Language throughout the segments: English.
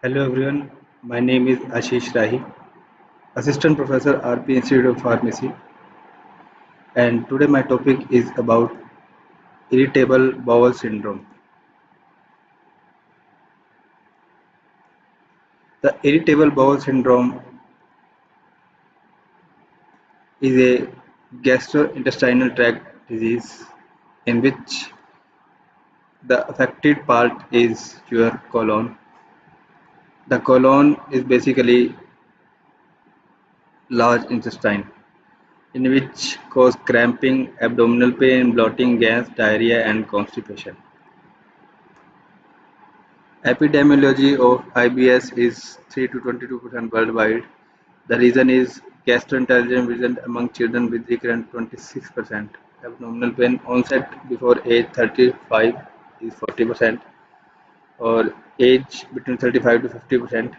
Hello everyone, my name is Ashish Rahi, Assistant Professor RP Institute of Pharmacy, and today my topic is about irritable bowel syndrome. The irritable bowel syndrome is a gastrointestinal tract disease in which the affected part is your colon. The colon is basically large intestine in which cause cramping, abdominal pain, bloating, gas, diarrhea and constipation. Epidemiology of IBS is 3 to 22% worldwide. The reason is gastrointestinal vision among children with recurrent 26%. Abdominal pain onset before age 35 is 40% or age between 35 to 50%.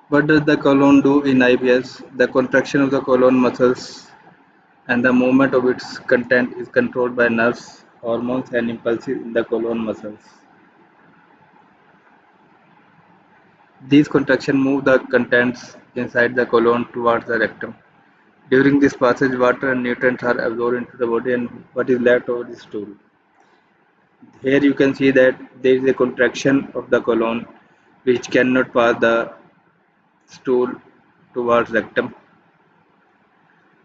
What does the colon do in IBS? The contraction of the colon muscles and the movement of its content is controlled by nerves, hormones and impulses in the colon muscles. These contractions move the contents inside the colon towards the rectum. During this passage, water and nutrients are absorbed into the body and what is left over is stool. Here you can see that there is a contraction of the colon which cannot pass the stool towards rectum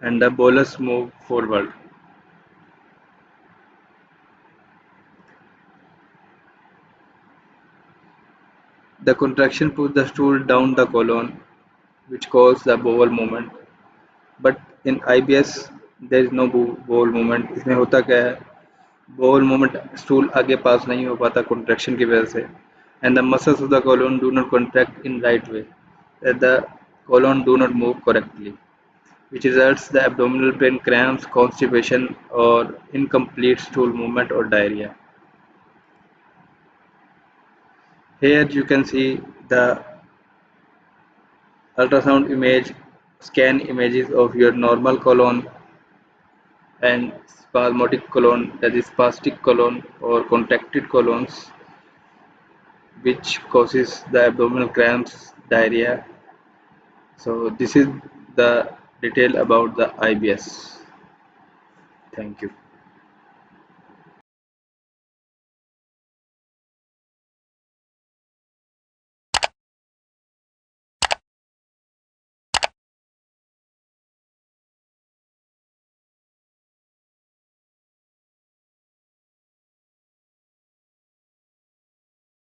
and the bolus move forward. The contraction pushes the stool down the colon which causes the bowel movement. But in IBS there is no bowel movement. इसमें होता क्या है bowel movement stool आगे पास नहीं हो पाता contraction की वजह से and the muscles of the colon do not contract in right way that the colon do not move correctly which results the abdominal pain cramps constipation or incomplete stool movement or diarrhea. Here you can see the ultrasound image scan images of your normal colon and spasmodic colon, that is spastic colon or contracted colons, which causes the abdominal cramps, diarrhea. So this is the detail about the IBS. Thank you.